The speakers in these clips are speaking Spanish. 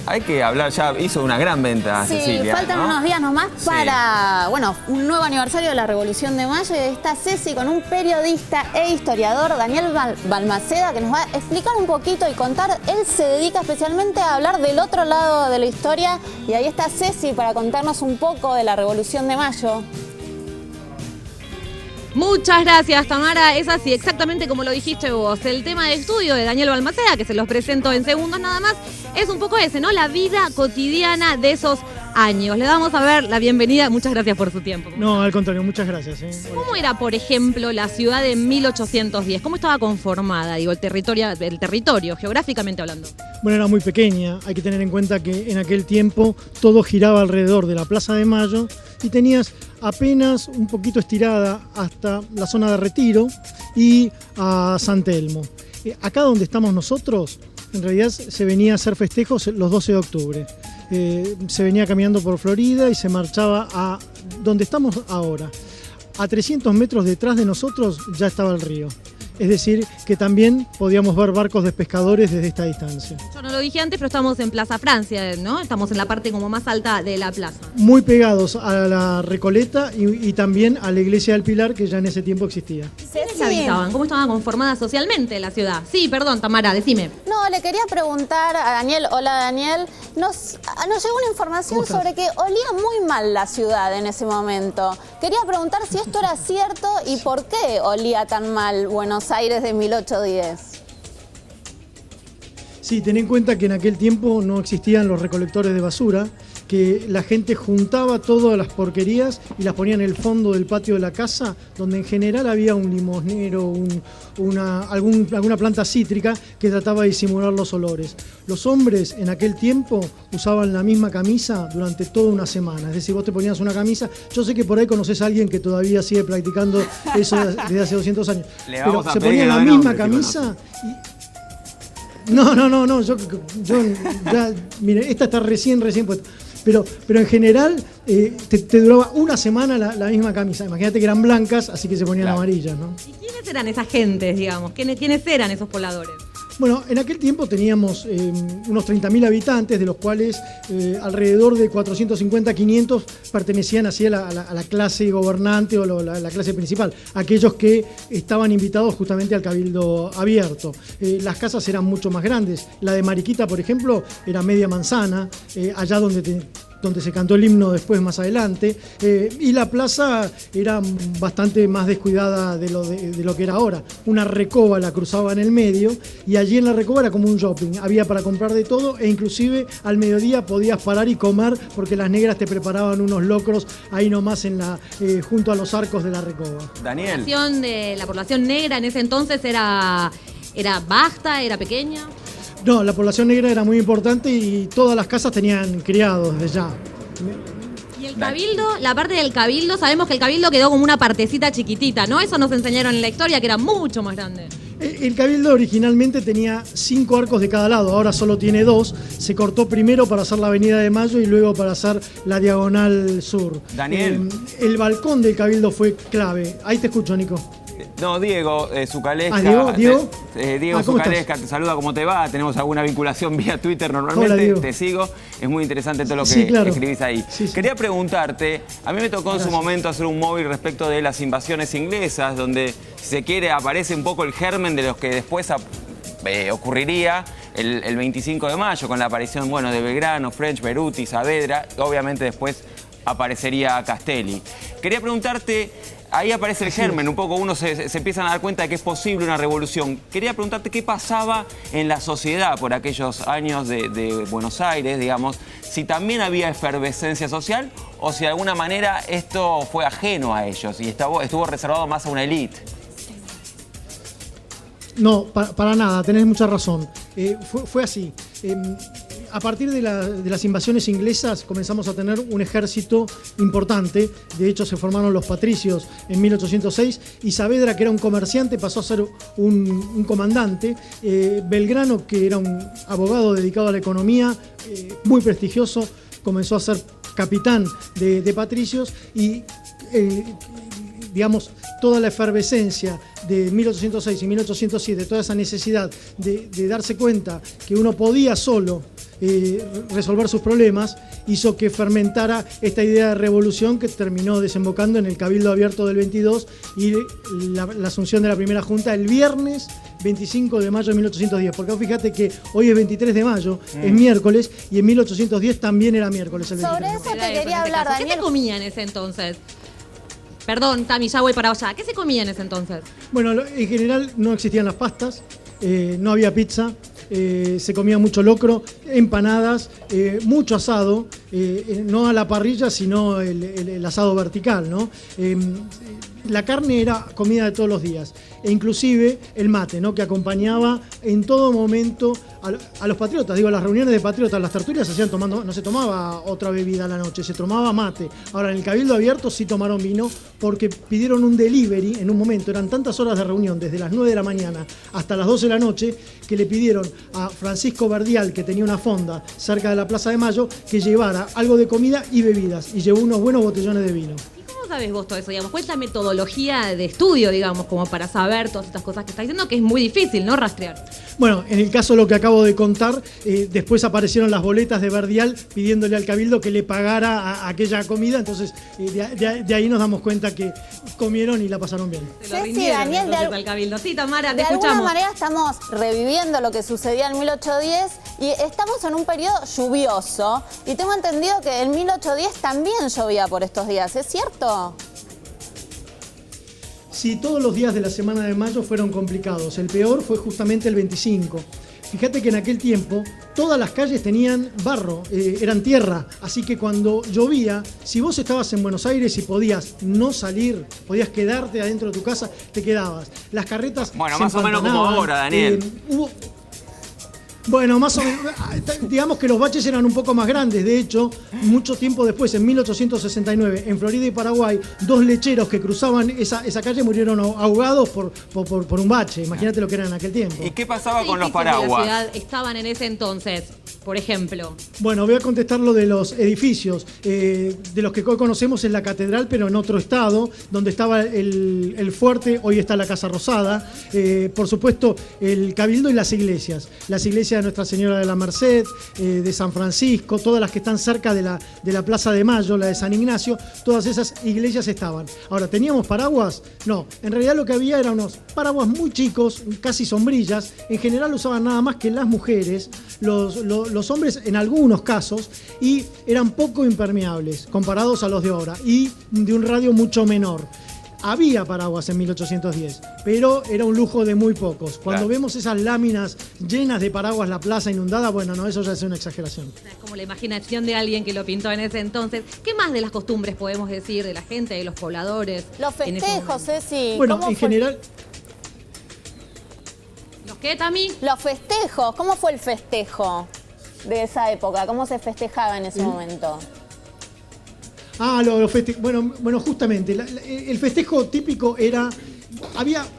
hay que hablar, ya hizo una gran venta, Sí, Cecilia, faltan ¿no? unos días nomás Sí. para, bueno, un nuevo aniversario de la Revolución de Mayo y está Ceci con un periodista e historiador, Daniel Balmaceda, que nos va a explicar un poquito y contar. Él se dedica especialmente a hablar del otro lado de la historia y ahí está Ceci para contarnos un poco de la Revolución de Mayo. Muchas gracias, Tamara. Es así, exactamente como lo dijiste vos. El tema de estudio de Daniel Balmaceda, que se los presento en segundos nada más, es un poco ese, ¿no? La vida cotidiana de esos años. Le damos a ver la bienvenida. Muchas gracias por su tiempo. No, al contrario, muchas gracias. ¿Cómo era, por ejemplo, la ciudad de 1810? ¿Cómo estaba conformada, digo, el territorio, geográficamente hablando? Bueno, era muy pequeña. Hay que tener en cuenta que en aquel tiempo todo giraba alrededor de la Plaza de Mayo y tenías apenas un poquito estirada hasta la zona de Retiro y a San Telmo. Acá donde estamos nosotros, en realidad se venía a hacer festejos los 12 de octubre. Se venía caminando por Florida y se marchaba a donde estamos ahora. A 300 metros detrás de nosotros ya estaba el río. Es decir, que también podíamos ver barcos de pescadores desde esta distancia. Yo no lo dije antes, pero estamos en Plaza Francia, ¿no? Estamos en la parte como más alta de la plaza. Muy pegados a la Recoleta y también a la Iglesia del Pilar, que ya en ese tiempo existía. ¿Quiénes habitaban? ¿Cómo estaba conformada socialmente la ciudad? Sí, perdón, Tamara, decime. No, le quería preguntar a Daniel. Hola, Daniel. Nos llegó una información sobre que olía muy mal la ciudad en ese momento. Quería preguntar si esto era cierto y por qué olía tan mal Buenos Aires de 1810. Sí, ten en cuenta que en aquel tiempo no existían los recolectores de basura, que la gente juntaba todas las porquerías y las ponía en el fondo del patio de la casa, donde en general había un limosnero, alguna planta cítrica que trataba de disimular los olores. Los hombres en aquel tiempo usaban la misma camisa durante toda una semana, es decir, vos te ponías una camisa. Yo sé que por ahí conoces a alguien que todavía sigue practicando eso desde hace 200 años, pero se ponía la misma camisa y... No, yo ya, mire, esta está recién puesta. Pero en general te duraba una semana la misma camisa. Imagínate que eran blancas, así que se ponían amarillas, ¿no? ¿Y quiénes eran esas gentes, digamos? ¿Quiénes eran esos pobladores? Bueno, en aquel tiempo teníamos unos 30.000 habitantes, de los cuales alrededor de 450, 500 pertenecían así a la clase gobernante o la clase principal, aquellos que estaban invitados justamente al cabildo abierto. Las casas eran mucho más grandes. La de Mariquita, por ejemplo, era media manzana, allá donde se cantó el himno después más adelante, y la plaza era bastante más descuidada de lo que era ahora. Una recoba la cruzaba en el medio y allí en la recoba era como un shopping, había para comprar de todo e inclusive al mediodía podías parar y comer porque las negras te preparaban unos locros ahí nomás junto a los arcos de la recoba. Daniel. La población negra en ese entonces era vasta, era pequeña. No, la población negra era muy importante y todas las casas tenían criados desde ya. Y el cabildo, la parte del cabildo, sabemos que el cabildo quedó como una partecita chiquitita, ¿no? Eso nos enseñaron en la historia, que era mucho más grande. El cabildo originalmente tenía 5 arcos de cada lado, ahora solo tiene 2. Se cortó primero para hacer la Avenida de Mayo y luego para hacer la Diagonal Sur. Daniel. El balcón del cabildo fue clave. Ahí te escucho, Nico. No, Diego Zucalesca. ¿Diego? Diego Zucalesca te saluda, ¿cómo te va? Tenemos alguna vinculación vía Twitter normalmente. Hola, te sigo. Es muy interesante todo lo que claro. escribís ahí. Sí. Quería preguntarte, a mí me tocó en su momento hacer un móvil respecto de las invasiones inglesas, donde, si se quiere, aparece un poco el germen de los que después ocurriría el 25 de mayo, con la aparición, de Belgrano, French, Beruti, Saavedra, y obviamente después aparecería Castelli. Quería preguntarte, ahí aparece el germen, un poco uno se empiezan a dar cuenta de que es posible una revolución. Quería preguntarte qué pasaba en la sociedad por aquellos años de Buenos Aires, digamos, si también había efervescencia social o si de alguna manera esto fue ajeno a ellos y estuvo reservado más a una élite. No, para nada, tenés mucha razón. Fue así. A partir de las invasiones inglesas comenzamos a tener un ejército importante. De hecho, se formaron los patricios en 1806 y Saavedra, que era un comerciante, pasó a ser un comandante. Belgrano, que era un abogado dedicado a la economía, muy prestigioso, comenzó a ser capitán de patricios y digamos, toda la efervescencia de 1806 y 1807, toda esa necesidad de darse cuenta que uno podía solo resolver sus problemas, hizo que fermentara esta idea de revolución que terminó desembocando en el Cabildo Abierto del 22 y la asunción de la primera junta el viernes 25 de mayo de 1810. Porque fíjate que hoy es 23 de mayo, es miércoles, y en 1810 también era miércoles el 23 Sobre de eso mayo. te quería hablar, ¿Qué Daniel. se comía en ese entonces? Perdón, Tami, ya voy para allá. ¿Qué se comía en ese entonces? Bueno, en general no existían las pastas, no había pizza, se comía mucho locro, empanadas, mucho asado, no a la parrilla, sino el asado vertical, ¿no? La carne era comida de todos los días, e inclusive el mate, ¿no? Que acompañaba en todo momento a los patriotas. Digo, las reuniones de patriotas, las tertulias se hacían tomando, no se tomaba otra bebida a la noche, se tomaba mate. Ahora, en el Cabildo Abierto sí tomaron vino porque pidieron un delivery en un momento. Eran tantas horas de reunión, desde las 9 de la mañana hasta las 12 de la noche, que le pidieron a Francisco Verdial, que tenía una fonda cerca de la Plaza de Mayo, que llevara algo de comida y bebidas, y llevó unos buenos botellones de vino. ¿Cómo sabes vos todo eso, digamos? ¿Cuál es la metodología de estudio, digamos, como para saber todas estas cosas que estás diciendo, que es muy difícil, ¿no? Rastrear. Bueno, en el caso de lo que acabo de contar, después aparecieron las boletas de Verdial pidiéndole al Cabildo que le pagara a aquella comida, entonces de ahí nos damos cuenta que comieron y la pasaron bien. Se lo Ceci, rindieron Daniel, entonces al Cabildo. Sí, Tamara, te De alguna escuchamos. manera estamos reviviendo lo que sucedía en 1810 y estamos en un periodo lluvioso y tengo entendido que en 1810 también llovía por estos días, ¿es cierto? Sí, todos los días de la semana de mayo fueron complicados. El peor fue justamente el 25. Fíjate que en aquel tiempo todas las calles tenían barro, eran tierra, así que cuando llovía, si vos estabas en Buenos Aires y podías no salir, podías quedarte adentro de tu casa, te quedabas. Las carretas Bueno, se más o menos como empantanaban, ahora, Daniel. Bueno, más o menos, digamos que los baches eran un poco más grandes. De hecho, mucho tiempo después, en 1869, en Florida y Paraguay, 2 lecheros que cruzaban esa calle murieron ahogados por un bache. Imagínate lo que era en aquel tiempo. ¿Y qué pasaba ¿Qué con los edificios de la paraguas? ciudad estaban en ese entonces, por ejemplo? Bueno, voy a contestar lo de los edificios. De los que hoy conocemos es la catedral, pero en otro estado, donde estaba el fuerte, hoy está la Casa Rosada. Por supuesto, el Cabildo y las iglesias. Las iglesias de Nuestra Señora de la Merced, de San Francisco, todas las que están cerca de la Plaza de Mayo, la de San Ignacio, todas esas iglesias estaban. Ahora, ¿teníamos paraguas? No, en realidad lo que había eran unos paraguas muy chicos, casi sombrillas. En general usaban nada más que las mujeres, los hombres en algunos casos, y eran poco impermeables comparados a los de ahora y de un radio mucho menor. Había paraguas en 1810, pero era un lujo de muy pocos. Cuando Claro. vemos esas láminas llenas de paraguas, la plaza inundada, bueno, no, eso ya es una exageración. Es como la imaginación de alguien que lo pintó en ese entonces. ¿Qué más de las costumbres podemos decir de la gente, de los pobladores? Los en ese festejos, momento? Ceci. Bueno, ¿cómo en fue? general, ¿Los qué, Tami? Los festejos, ¿cómo fue el festejo de esa época? ¿Cómo se festejaba en ese momento? bueno, justamente, el festejo típico era...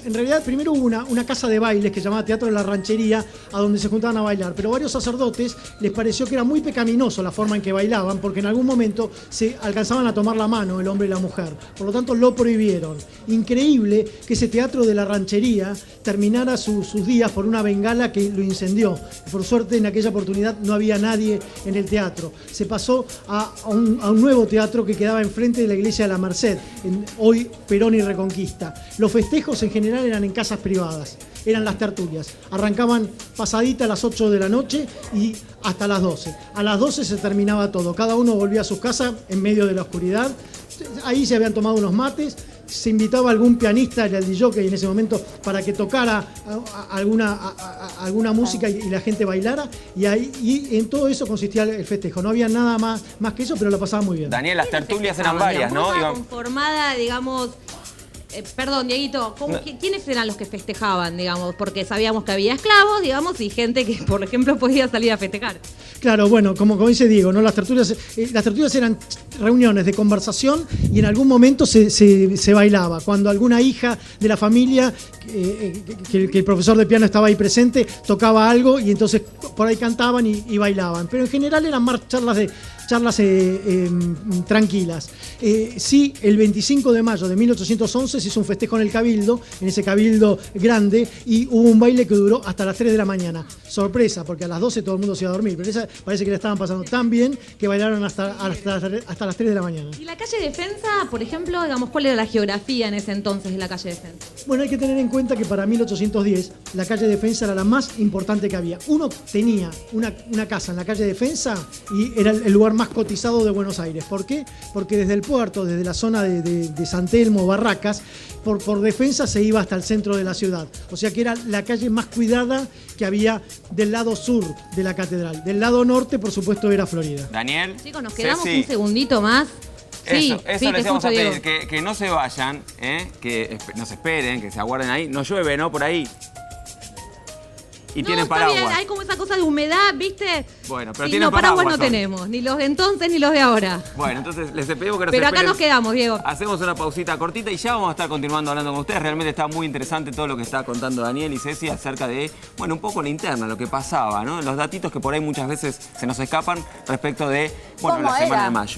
en realidad primero hubo una casa de bailes que se llamaba Teatro de la Ranchería, a donde se juntaban a bailar, pero varios sacerdotes les pareció que era muy pecaminoso la forma en que bailaban, porque en algún momento se alcanzaban a tomar la mano el hombre y la mujer, por lo tanto lo prohibieron. Increíble que ese Teatro de la Ranchería terminara sus días por una bengala que lo incendió. Por suerte en aquella oportunidad no había nadie en el teatro. Se pasó a un nuevo teatro que quedaba enfrente de la iglesia de la Merced, hoy Perón y Reconquista. Los festejos en general eran en casas privadas, eran las tertulias. Arrancaban pasadita a las 8 de la noche y hasta las 12. A las 12 se terminaba todo, cada uno volvía a su casa en medio de la oscuridad. Ahí se habían tomado unos mates, se invitaba a algún pianista, el DJ en ese momento, para que tocara alguna música y la gente bailara, y en todo eso consistía el festejo. No había nada más que eso, pero lo pasaba muy bien. Daniel, las tertulias eran Festejaban, varias, digamos, ¿no? ¿cómo estaba Iban- conformada, digamos... perdón, Dieguito, No. ¿quiénes eran los que festejaban, digamos? Porque sabíamos que había esclavos, digamos, y gente que, por ejemplo, podía salir a festejar. Claro, bueno, como dice Diego, ¿no? Las tertulias eran reuniones de conversación y en algún momento se bailaba. Cuando alguna hija de la familia, que el profesor de piano estaba ahí presente, tocaba algo y entonces por ahí cantaban y bailaban. Pero en general eran más charlas tranquilas. Sí, el 25 de mayo de 1811 11 se hizo un festejo en el Cabildo, en ese Cabildo grande, y hubo un baile que duró hasta las 3 de la mañana. Sorpresa, porque a las 12 todo el mundo se iba a dormir, pero esa parece que la estaban pasando tan bien que bailaron hasta las 3 de la mañana. Y la calle Defensa, por ejemplo, digamos, ¿cuál era la geografía en ese entonces de la calle Defensa? Bueno, hay que tener en cuenta que para 1810 la calle Defensa era la más importante que había. Uno tenía una casa en la calle Defensa y era el lugar más cotizado de Buenos Aires. ¿Por qué? Porque desde el puerto, desde la zona de San Telmo, Barracas, por Defensa se iba hasta el centro de la ciudad. O sea que era la calle más cuidada que había del lado sur de la catedral. Del lado norte, por supuesto, era Florida. Daniel. Chicos, nos quedamos Ceci. un segundito más. Sí, Eso sí, les te vamos a escucho, pedir, Diego. que no se vayan, que nos esperen, que se aguarden ahí. No llueve, ¿no? Por ahí. Y No, tienen está paraguas. bien, hay como esa cosa de humedad, ¿viste? Bueno, pero Sí, tienen no, paraguas no son. tenemos, ni los de entonces ni los de ahora. Bueno, entonces les pedimos que nos Pero acá esperen. nos quedamos, Diego. Hacemos una pausita cortita y ya vamos a estar continuando hablando con ustedes. Realmente está muy interesante todo lo que está contando Daniel y Ceci acerca de, bueno, un poco la interna, lo que pasaba, ¿no? Los datitos que por ahí muchas veces se nos escapan respecto de, bueno, ¿Cómo la semana era? de mayo.